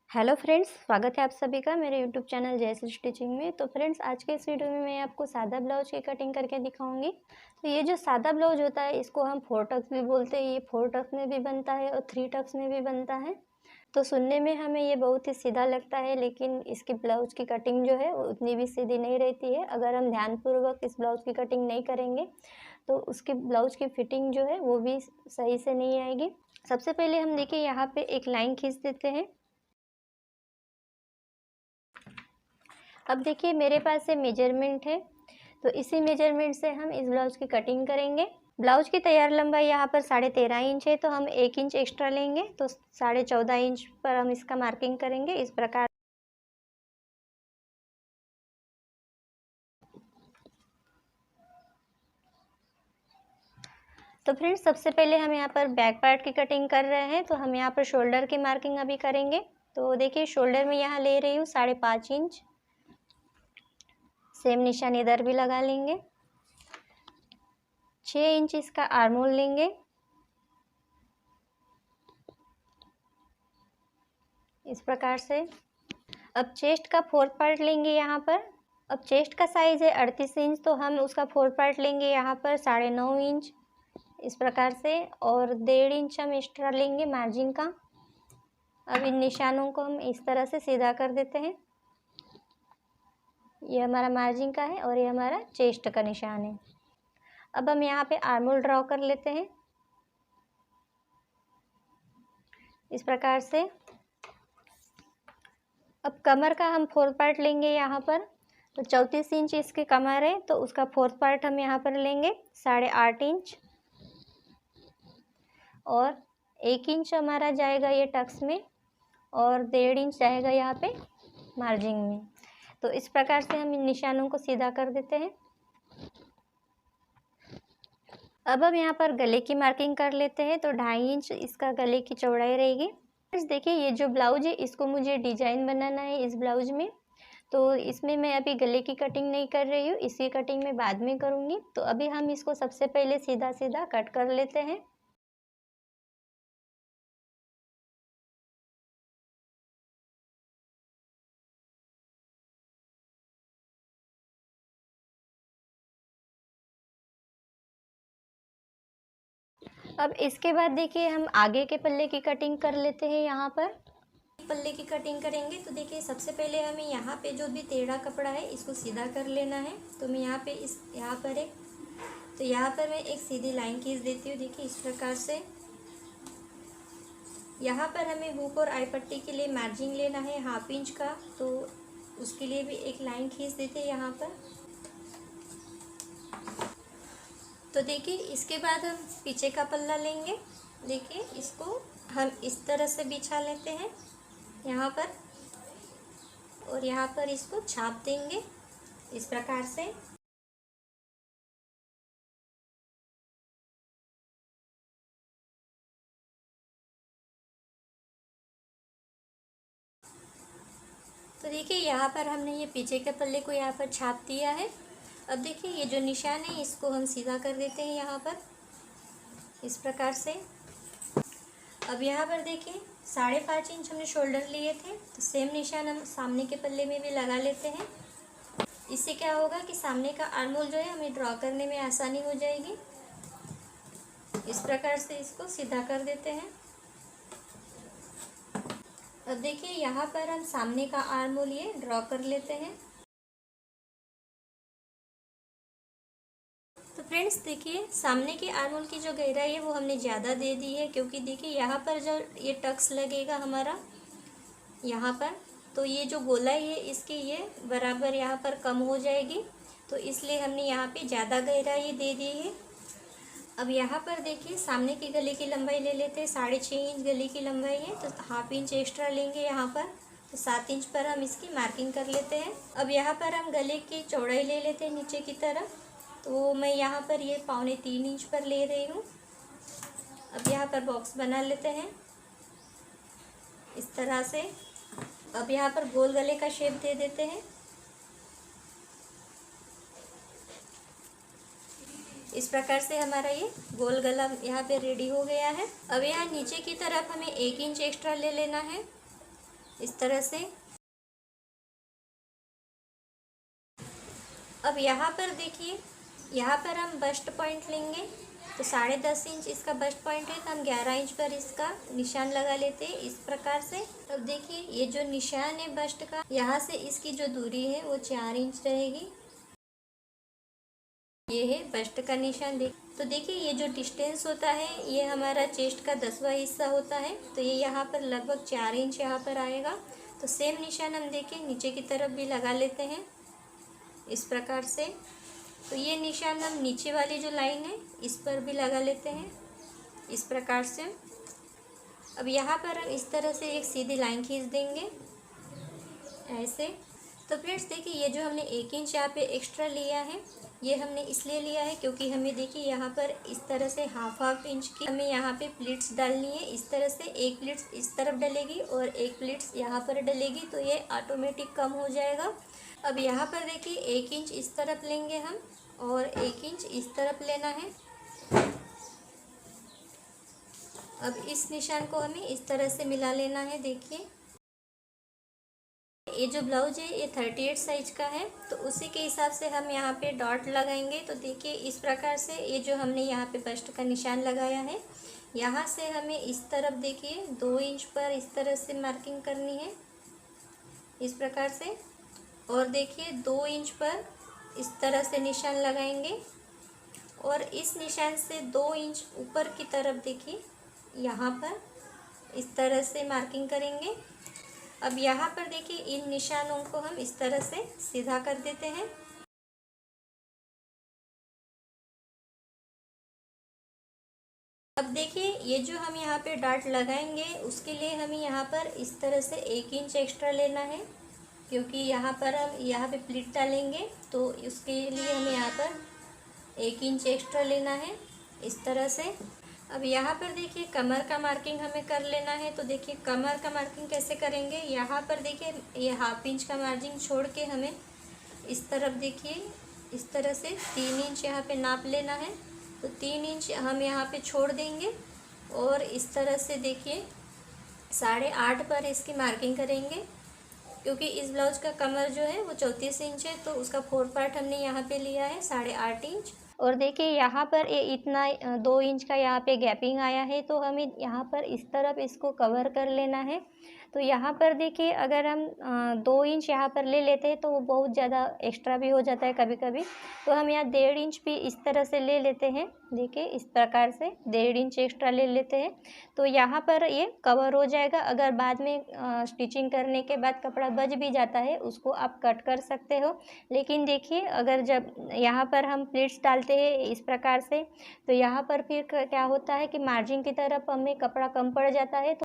Hello friends, स्वागत है आप सभी का मेरे यूट्यूब चैनल जयश्री स्टिचिंग में। तो फ्रेंड्स, आज के इस वीडियो में मैं आपको सादा ब्लाउज की कटिंग करके दिखाऊंगी। तो ये जो सादा ब्लाउज होता है इसको हम 4 टक्स भी बोलते हैं। ये 4 टक्स में भी बनता है और 3 टक्स में भी बनता है। तो सुनने में हमें ये बहुत ही सीधा लगता है, लेकिन इसकी ब्लाउज की कटिंग जो है वो उतनी भी सीधी नहीं रहती है। अगर हम ध्यानपूर्वक इस ब्लाउज की कटिंग नहीं करेंगे तो उसकी ब्लाउज की फिटिंग जो है वो भी सही से नहीं आएगी। सबसे पहले हम देखिए यहाँ पे एक लाइन खींच देते हैं। अब देखिए मेरे पास ये मेजरमेंट है, तो इसी मेजरमेंट से हम इस ब्लाउज की कटिंग करेंगे। ब्लाउज की तैयार लंबाई यहाँ पर 13.5 इंच है, तो हम 1 इंच एक्स्ट्रा लेंगे, तो 14.5 इंच पर हम इसका मार्किंग करेंगे इस प्रकार। तो फ्रेंड्स, सबसे पहले हम यहाँ पर बैक पार्ट की कटिंग कर रहे हैं, तो हम यहाँ पर शोल्डर की मार्किंग अभी करेंगे। तो देखिए शोल्डर में यहाँ ले रही हूँ 5.5 इंच। सेम निशान इधर भी लगा लेंगे। 6 इंच इसका आर्म होल लेंगे इस प्रकार से। अब चेस्ट का 4th पार्ट लेंगे यहाँ पर। अब चेस्ट का साइज़ है 38 इंच, तो हम उसका 4th पार्ट लेंगे यहाँ पर 9.5 इंच इस प्रकार से, और 1.5 इंच हम एक्स्ट्रा लेंगे मार्जिन का। अब इन निशानों को हम इस तरह से सीधा कर देते हैं। ये हमारा मार्जिन का है और ये हमारा चेस्ट का निशान है। अब हम यहाँ पे आर्म होल ड्रॉ कर लेते हैं इस प्रकार से। अब कमर का हम 4th पार्ट लेंगे यहाँ पर। तो 34 इंच इसकी कमर है, तो उसका 4th पार्ट हम यहाँ पर लेंगे 8.5 इंच, और 1 इंच हमारा जाएगा ये टक्स में, और 1.5 इंच जाएगा यहाँ पे मार्जिन में। तो इस प्रकार से हम इन निशानों को सीधा कर देते हैं। अब हम यहाँ पर गले की मार्किंग कर लेते हैं। तो 2.5 इंच इसका गले की चौड़ाई रहेगी। देखिए ये जो ब्लाउज है इसको मुझे डिजाइन बनाना है इस ब्लाउज में, तो इसमें मैं अभी गले की कटिंग नहीं कर रही हूँ, इसकी कटिंग मैं बाद में करूँगी। तो अभी हम इसको सबसे पहले सीधा सीधा कट कर लेते हैं। अब इसके बाद देखिए हम आगे के पल्ले की कटिंग कर लेते हैं। यहाँ पर पल्ले की कटिंग करेंगे, तो देखिए सबसे पहले हमें यहाँ पे जो भी टेढ़ा कपड़ा है इसको सीधा कर लेना है। तो मैं यहाँ पे यहाँ पर मैं एक सीधी लाइन खींच देती हूँ। देखिए इस प्रकार से। यहाँ पर हमें हुक और आई पट्टी के लिए मार्जिन लेना है 1/2 इंच का, तो उसके लिए भी एक लाइन खींच देते हैं यहाँ पर। तो देखिए इसके बाद हम पीछे का पल्ला लेंगे। देखिए इसको हम इस तरह से बिछा लेते हैं यहाँ पर, और यहाँ पर इसको छाप देंगे इस प्रकार से। तो देखिए यहाँ पर हमने ये पीछे के पल्ले को यहाँ पर छाप दिया है। अब देखिए ये जो निशान है इसको हम सीधा कर देते हैं यहाँ पर इस प्रकार से। अब यहाँ पर देखिए 5.5 इंच हमने शोल्डर लिए थे, तो सेम निशान हम सामने के पल्ले में भी लगा लेते हैं। इससे क्या होगा कि सामने का आर्म होल जो है हमें ड्रॉ करने में आसानी हो जाएगी। इस प्रकार से इसको सीधा कर देते हैं। अब देखिए यहाँ पर हम सामने का आर्म होल ये ड्रॉ कर लेते हैं। तो फ्रेंड्स देखिए सामने के आर्म होल की जो गहराई है वो हमने ज़्यादा दे दी है, क्योंकि देखिए यहाँ पर जो ये टक्स लगेगा हमारा यहाँ पर, तो ये जो गोलाई है इसकी ये बराबर यहाँ पर कम हो जाएगी, तो इसलिए हमने यहाँ पे ज़्यादा गहराई दे दी है। अब यहाँ पर देखिए सामने की गले की लंबाई ले लेते हैं। 6.5 इंच गले की लंबाई है, तो 1/2 इंच एक्स्ट्रा लेंगे यहाँ पर, तो 7 इंच पर हम इसकी मार्किंग कर लेते हैं। अब यहाँ पर हम गले की चौड़ाई ले लेते हैं नीचे की तरफ, तो मैं यहाँ पर ये 2.25 इंच पर ले रही हूँ। अब यहाँ पर बॉक्स बना लेते हैं इस तरह से। अब यहाँ पर गोल गले का शेप दे देते हैं इस प्रकार से। हमारा ये गोल गला यहाँ पे रेडी हो गया है। अब यहाँ नीचे की तरफ हमें 1 इंच एक्स्ट्रा ले लेना है। इस तरह से। अब यहाँ पर देखिए, यहाँ पर हम बस्ट पॉइंट लेंगे, तो 10.5 इंच इसका बस्ट पॉइंट है, तो हम 11 इंच पर इसका निशान लगा लेते हैं इस प्रकार से। अब देखिए ये जो निशान है बस्ट का, यहाँ से इसकी जो दूरी है वो 4 इंच रहेगी। ये है बस्ट का निशान। तो देखिए ये जो डिस्टेंस होता है ये हमारा चेस्ट का 10वां हिस्सा होता है, तो ये यहाँ पर लगभग 4 इंच यहाँ पर आएगा। तो सेम निशान हम देखिए नीचे की तरफ भी लगा लेते हैं इस प्रकार से। तो ये निशान हम नीचे वाली जो लाइन है इस पर भी लगा लेते हैं इस प्रकार से। अब यहाँ पर हम इस तरह से एक सीधी लाइन खींच देंगे ऐसे। तो फ्रेंड्स देखिए ये जो हमने 1 इंच यहाँ पे एक्स्ट्रा लिया है, ये हमने इसलिए लिया है क्योंकि हमें देखिए यहाँ पर इस तरह से हाफ इंच की हमें यहाँ पे प्लीट्स डालनी है। इस तरह से एक प्लीट्स इस तरफ डलेगी और एक प्लीट्स यहाँ पर डलेगी, तो ये ऑटोमेटिक कम हो जाएगा। अब यहाँ पर देखिए 1 इंच इस तरफ लेंगे हम और 1 इंच इस तरफ लेना है। अब इस निशान को हमें इस तरह से मिला लेना है। देखिए ये जो ब्लाउज है ये 38 साइज का है, तो उसी के हिसाब से हम यहाँ पे डॉट लगाएंगे। तो देखिए इस प्रकार से ये जो हमने यहाँ पे बस्ट का निशान लगाया है, यहाँ से हमें इस तरफ देखिए 2 इंच पर इस तरह से मार्किंग करनी है इस प्रकार से। और देखिए 2 इंच पर इस तरह से निशान लगाएंगे और इस निशान से 2 इंच ऊपर की तरफ देखिए यहाँ पर इस तरह से मार्किंग करेंगे। अब यहाँ पर देखिए इन निशानों को हम इस तरह से सीधा कर देते हैं। अब देखिए ये जो हम यहाँ पे डॉट लगाएंगे उसके लिए हमें यहाँ पर इस तरह से 1 इंच एक्स्ट्रा लेना है, क्योंकि यहाँ पर हम यहाँ पे प्लीट डालेंगे, तो उसके लिए हमें यहाँ पर 1 इंच एक्स्ट्रा लेना है इस तरह से। अब यहाँ पर देखिए कमर का मार्किंग हमें कर लेना है। तो देखिए कमर का मार्किंग कैसे करेंगे, यहाँ पर देखिए ये हाफ इंच का मार्जिन छोड़ के हमें इस तरफ देखिए इस तरह से 3 इंच यहाँ पे नाप लेना है। तो 3 इंच हम यहाँ पे छोड़ देंगे और इस तरह से देखिए 8.5 पर इसकी मार्किंग करेंगे, क्योंकि इस ब्लाउज का कमर जो है वो 34 इंच है, तो उसका 4 पार्ट हमने यहाँ पे लिया है 8.5 इंच। और देखिए यहाँ पर ये इतना 2 इंच का यहाँ पे गैपिंग आया है, तो हमें यहाँ पर इस तरफ इसको कवर कर लेना है। तो यहाँ पर देखिए अगर हम 2 इंच यहाँ पर ले लेते हैं तो वो बहुत ज़्यादा एक्स्ट्रा भी हो जाता है कभी कभी, तो हम यहाँ 1.5 इंच भी इस तरह से ले लेते हैं। देखिए इस प्रकार से 1.5 इंच एक्स्ट्रा ले लेते हैं, तो यहाँ पर ये कवर हो जाएगा। अगर बाद में स्टिचिंग करने के बाद कपड़ा बच भी जाता है उसको आप कट कर सकते हो। लेकिन देखिए अगर जब यहाँ पर हम प्लीट्स डालते हैं इस प्रकार से, तो यहाँ पर फिर क्या होता है कि मार्जिन की तरफ हमें कपड़ा कम पड़ जाता है,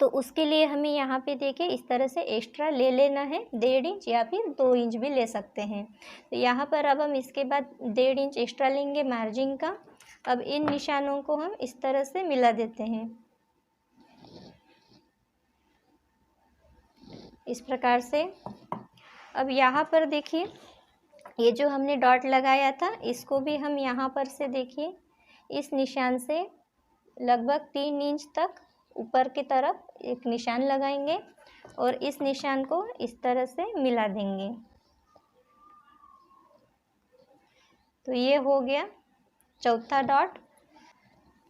तो उसके लिए हमें यहाँ पे देखिए इस तरह से एक्स्ट्रा ले लेना है 1.5 इंच या फिर 2 इंच भी ले सकते हैं। तो यहाँ पर अब हम इसके बाद 1.5 इंच एक्स्ट्रा लेंगे मार्जिन का। अब इन निशानों को हम इस तरह से मिला देते हैं इस प्रकार से। अब यहाँ पर देखिए ये जो हमने डॉट लगाया था इसको भी हम यहाँ पर से देखिए इस निशान से लगभग 3 इंच तक ऊपर की तरफ एक निशान लगाएंगे और इस निशान को इस तरह से मिला देंगे। तो ये हो गया चौथा डॉट।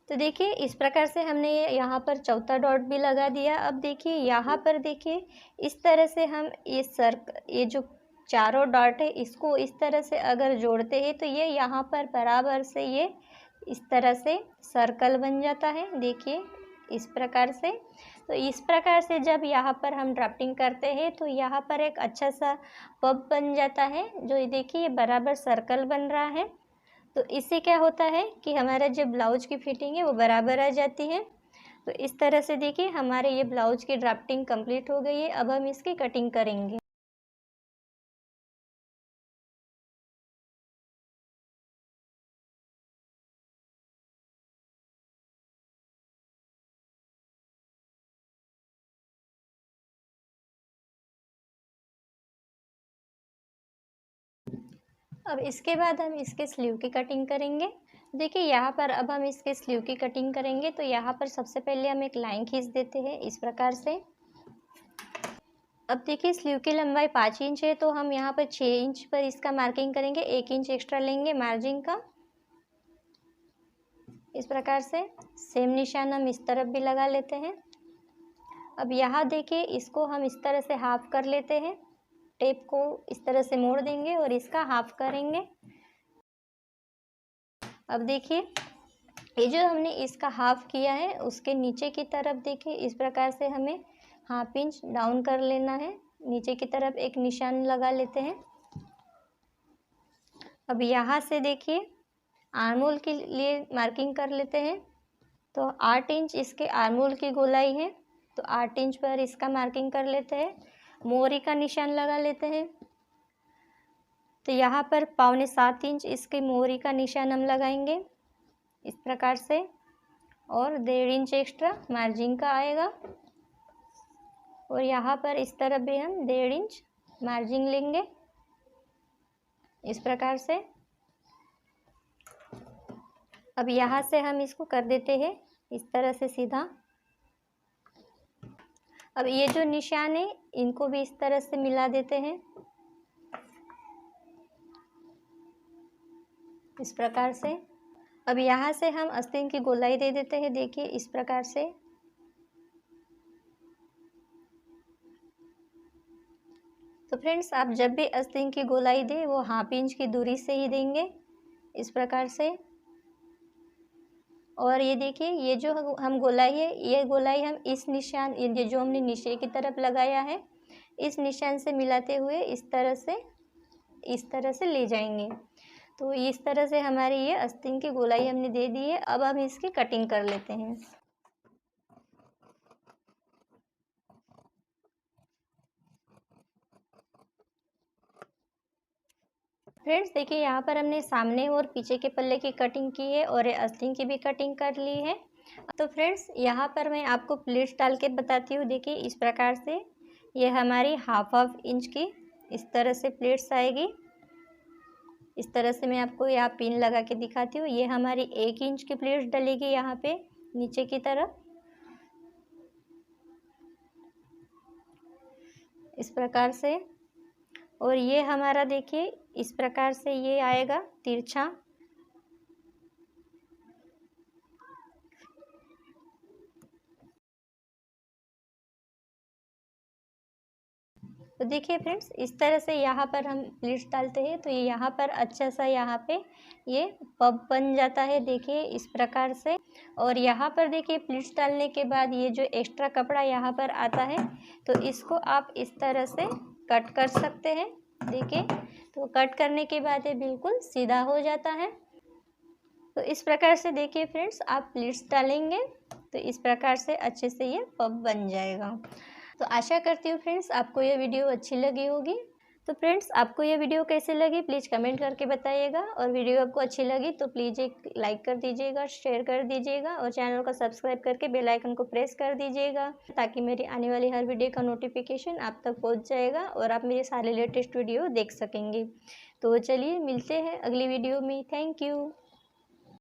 तो देखिए इस प्रकार से हमने यहाँ पर चौथा डॉट भी लगा दिया। अब देखिए यहाँ पर देखिए इस तरह से हम ये जो चारों डॉट है इसको इस तरह से अगर जोड़ते हैं तो ये यहाँ पर बराबर से ये इस तरह से सर्कल बन जाता है। देखिए इस प्रकार से। तो इस प्रकार से जब यहाँ पर हम ड्राफ्टिंग करते हैं तो यहाँ पर एक अच्छा सा पब बन जाता है, जो देखिए ये बराबर सर्कल बन रहा है। तो इससे क्या होता है कि हमारा जो ब्लाउज की फिटिंग है वो बराबर आ जाती है। तो इस तरह से देखिए हमारे ये ब्लाउज की ड्राफ्टिंग कंप्लीट हो गई है। अब हम इसकी कटिंग करेंगे। अब इसके बाद हम इसके स्लीव की कटिंग करेंगे। देखिए यहाँ पर अब हम इसके स्लीव की कटिंग करेंगे। तो यहाँ पर सबसे पहले हम एक लाइन खींच देते हैं इस प्रकार से। अब देखिए स्लीव की लंबाई 5 इंच है, तो हम यहाँ पर 6 इंच पर इसका मार्किंग करेंगे, 1 इंच एक्स्ट्रा लेंगे मार्जिन का। इस प्रकार से सेम निशान हम इस तरफ भी लगा लेते हैं। अब यहाँ देखिए इसको हम इस तरह से हाफ कर लेते हैं, टेप को इस तरह से मोड़ देंगे और इसका हाफ करेंगे। अब देखिए ये जो हमने इसका हाफ किया है उसके नीचे की तरफ देखिए इस प्रकार से हमें हाफ इंच डाउन कर लेना है, नीचे की तरफ एक निशान लगा लेते हैं। अब यहाँ से देखिए आर्महोल के लिए मार्किंग कर लेते हैं, तो 8 इंच इसके आर्महोल की गोलाई है, तो 8 इंच पर इसका मार्किंग कर लेते हैं। मोहरी का निशान लगा लेते हैं, तो यहाँ पर 6.25 इंच इसके मोहरी का निशान हम लगाएंगे इस प्रकार से, और 1.5 इंच एक्स्ट्रा मार्जिन का आएगा, और यहाँ पर इस तरफ भी हम 1.5 इंच मार्जिन लेंगे इस प्रकार से। अब यहाँ से हम इसको कर देते हैं इस तरह से सीधा। अब ये जो निशान है इनको भी इस तरह से मिला देते हैं इस प्रकार से। अब यहाँ से हम आस्तीन की गोलाई दे देते हैं, देखिए इस प्रकार से। तो फ्रेंड्स आप जब भी आस्तीन की गोलाई दें वो हाफ इंच की दूरी से ही देंगे इस प्रकार से। और ये देखिए ये जो हम गोलाई है, ये गोलाई हम इस निशान, ये जो हमने नीचे की तरफ लगाया है इस निशान से मिलाते हुए इस तरह से ले जाएंगे। तो इस तरह से हमारी ये आस्तीन की गोलाई हमने दे दी है। अब हम इसकी कटिंग कर लेते हैं। फ्रेंड्स देखिए यहाँ पर हमने सामने और पीछे के पल्ले की कटिंग की है और आस्तीन की भी कटिंग कर ली है। तो फ्रेंड्स यहाँ पर मैं आपको प्लेट्स डाल के बताती हूँ। देखिए इस प्रकार से ये हमारी हाफ इंच की इस तरह से प्लेट्स आएगी। इस तरह से मैं आपको यहाँ पिन लगा के दिखाती हूँ। ये हमारी 1 इंच की प्लेट्स डलेगी यहाँ पे नीचे की तरफ इस प्रकार से, और ये हमारा देखिए इस प्रकार से ये आएगा तिरछा। तो देखिए फ्रेंड्स इस तरह से यहाँ पर हम प्लेट्स डालते हैं तो ये यहाँ पर अच्छा सा यहाँ पे ये पब बन जाता है, देखिए इस प्रकार से। और यहाँ पर देखिए प्लेट्स डालने के बाद ये जो एक्स्ट्रा कपड़ा यहाँ पर आता है तो इसको आप इस तरह से कट कर सकते हैं। देखिए तो कट करने के बाद ये बिल्कुल सीधा हो जाता है। तो इस प्रकार से देखिए फ्रेंड्स आप प्लेट्स डालेंगे तो इस प्रकार से अच्छे से ये पब बन जाएगा। तो आशा करती हूँ फ्रेंड्स आपको ये वीडियो अच्छी लगी होगी। तो फ्रेंड्स आपको ये वीडियो कैसे लगी प्लीज़ कमेंट करके बताइएगा, और वीडियो आपको अच्छी लगी तो प्लीज़ एक लाइक कर दीजिएगा, शेयर कर दीजिएगा, और चैनल को सब्सक्राइब करके बेल आइकन को प्रेस कर दीजिएगा ताकि मेरी आने वाली हर वीडियो का नोटिफिकेशन आप तक पहुँच जाएगा और आप मेरे सारे लेटेस्ट वीडियो देख सकेंगे। तो चलिए मिलते हैं अगली वीडियो में। Thank you.